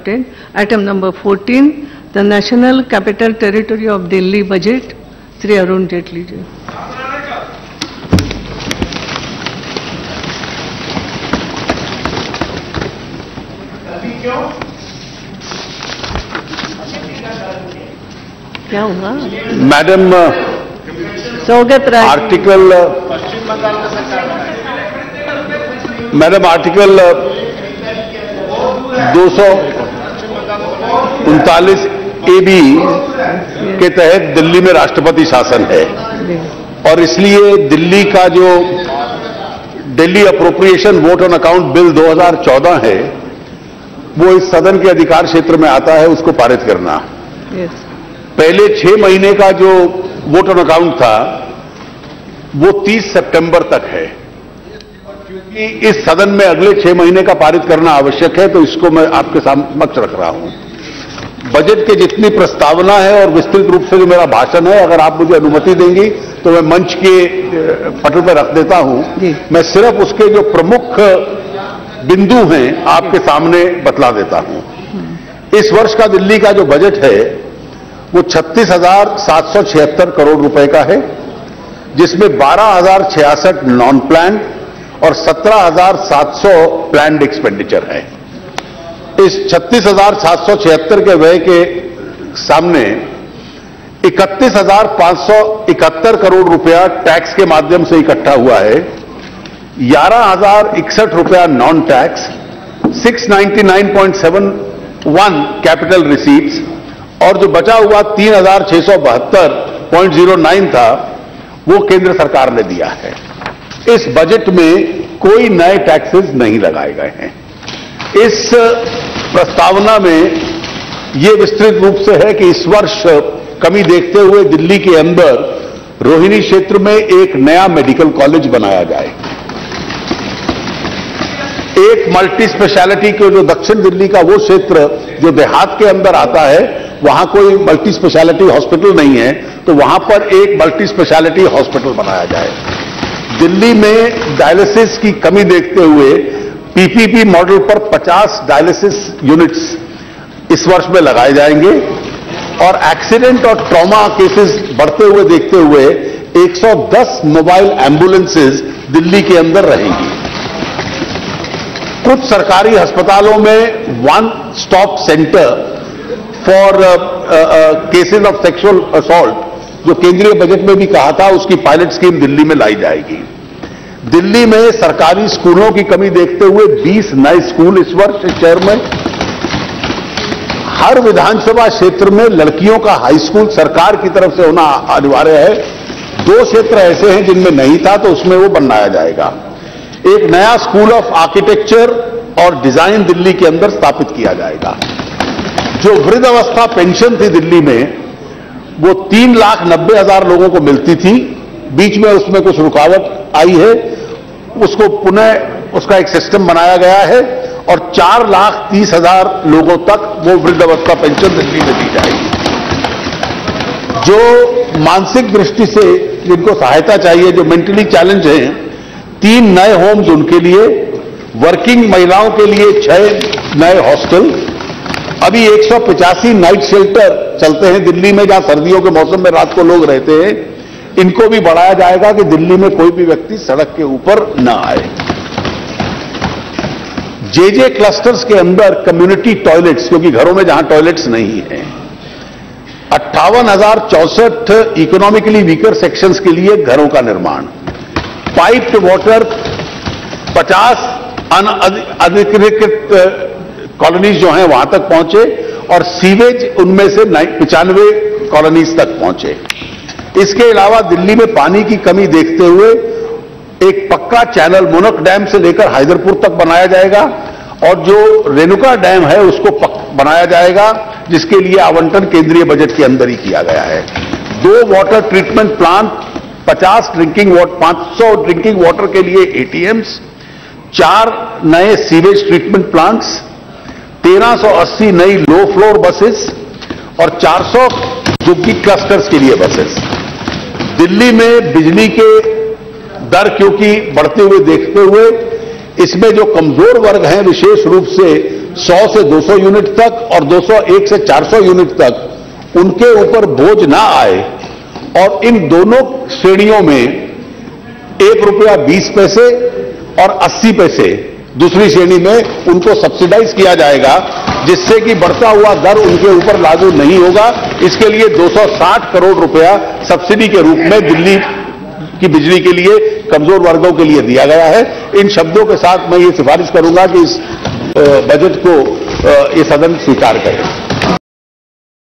Item number 14, the National Capital Territory of Delhi Budget, Sri Arun Jaitley ji. क्या हुआ? Madam, स्वागत राय article 239 AB के तहत दिल्ली में राष्ट्रपति शासन है और इसलिए दिल्ली का जो Delhi appropriation vote on account bill 2014 है वो इस सदन के अधिकार क्षेत्र में आता है, उसको पारित करना। पहले 6 महीने का जो वोट ऑन अकाउंट था वो 30 सितंबर तक है। क्योंकि इस सदन में अगले 6 महीने का पारित करना आवश्यक है तो इसको मैं आपके समक्ष रख रहा हूं। बजट के जितनी प्रस्तावना है और विस्तृत रूप से जो मेरा भाषण है, अगर आप मुझे अनुमति देंगी तो मैं मंच के पटल पर रख देता हूं। मैं सिर्फ उसके जो प्रमुख बिंदु हैं आपके सामने बतला देता हूं। इस वर्ष का दिल्ली का जो बजट है वो 36,776 करोड़ रुपए का है, जिसमें 12,066 नॉन प्लान और 17,700 प्लान्ड एक्सपेंडिचर है। इस 36,776 के व्यय के सामने 31,571 करोड़ रुपया टैक्स के माध्यम से इकट्ठा हुआ है, 11,061 रुपया नॉन टैक्स, 699.71 कैपिटल रिसीट्स और जो बचा हुआ 3,672.09 था वो केंद्र सरकार ने दिया है। इस बजट में कोई नए टैक्सेस नहीं लगाए गए हैं। इस प्रस्तावना में ये विस्तृत रूप से है कि इस वर्ष कमी देखते हुए दिल्ली के अंदर रोहिणी क्षेत्र में एक नया मेडिकल कॉलेज बनाया जाए। एक मल्टी स्पेशलिटी के जो दक्षिण दिल्ली का वो क्षेत्र जो देहात के अंदर आता है वहां कोई मल्टी स्पेशलिटी हॉस्पिटल नहीं है, तो वहां पर एक मल्टी स्पेशलिटी हॉस्पिटल बनाया जाए। दिल्ली में डायलिसिस की कमी देखते हुए पीपीपी मॉडल पर 50 डायलिसिस यूनिट्स इस वर्ष में लगाए जाएंगे और एक्सीडेंट और ट्रॉमा केसेस बढ़ते हुए देखते हुए 110 मोबाइल एम्बुलेंसेज दिल्ली के अंदर रहेंगी। कुछ सरकारी अस्पतालों में one stop centre for cases of sexual assault जो केंद्रीय बजट में भी कहा था, उसकी पायलट स्कीम दिल्ली में लाई जाएगी। दिल्ली में सरकारी स्कूलों की कमी देखते हुए 20 नए स्कूल इस वर्ष इस शहर में। हर विधानसभा क्षेत्र में लड़कियों का हाई स्कूल सरकार की तरफ से होना अनिवार्य है। 2 क्षेत्र ऐसे हैं जिनमें नहीं था तो उसमें वो बनाया जाएगा। एक नया स्कूल ऑफ आर्किटेक्चर और डिजाइन दिल्ली के अंदर स्थापित किया जाएगा। जो वृद्धावस्था पेंशन थी दिल्ली में वो 3,90,000 लोगों को मिलती थी, बीच में उसमें कुछ रुकावट आई है, उसको पुनः उसका एक सिस्टम बनाया गया है और 4,30,000 लोगों तक वो वृद्धावस्था पेंशन दिल्ली में दी जाएगी। जो मानसिक दृष्टि से जिनको सहायता चाहिए, जो मेंटली चैलेंज हैं, 3 नए होम्स उनके लिए, वर्किंग महिलाओं के लिए 6 नए हॉस्टल, अभी 185 नाइट शेल्टर चलते हैं दिल्ली में जहां सर्दियों के मौसम में रात को लोग रहते हैं, इनको भी बढ़ाया जाएगा कि दिल्ली में कोई भी व्यक्ति सड़क के ऊपर न आए। जेजे क्लस्टर्स के अंदर कम्युनिटी टॉयलेट्स, क्योंकि घरों में जहां टॉयलेट्स नहीं है, 58,064 इकोनॉमिकली वीकर सेक्शंस के लिए घरों का निर्माण, पाइप्ड वाटर 50 अनधिकृत कॉलोनीज जो हैं वहां तक पहुंचे और सीवेज उनमें से 95 कॉलोनीज तक पहुंचे। इसके अलावा दिल्ली में पानी की कमी देखते हुए एक पक्का चैनल मुनक डैम से लेकर हैदरपुर तक बनाया जाएगा और जो रेणुका डैम है उसको बनाया जाएगा, जिसके लिए आवंटन केंद्रीय बजट के अंदर ही किया गया है। 2 water treatment plant, 500 drinking water के लिए ATMs, 4 नए सीवेज ट्रीटमेंट प्लांट्स, 1380 नई लो फ्लोर बसेस और 400 झुग्गी क्लस्टर्स के लिए बसेस। दिल्ली में बिजली के दर क्योंकि बढ़ते हुए देखते हुए इसमें जो कमजोर वर्ग हैं, विशेष रूप से 100 से 200 यूनिट तक और 201 से 400 यूनिट तक उनके ऊपर बोझ ना आए और इन दोनों श्रेणियों में ₹1.20 और 80 पैसे दूसरी श्रेणी में उनको सब्सिडाइज किया जाएगा, जिससे कि बढ़ता हुआ दर उनके ऊपर लागू नहीं होगा। इसके लिए 260 करोड़ रुपया सब्सिडी के रूप में दिल्ली की बिजली के लिए कमजोर वर्गों के लिए दिया गया है। इन शब्दों के साथ मैं ये सिफारिश करूंगा कि इस बजट को ये सदन स्वीकार करे।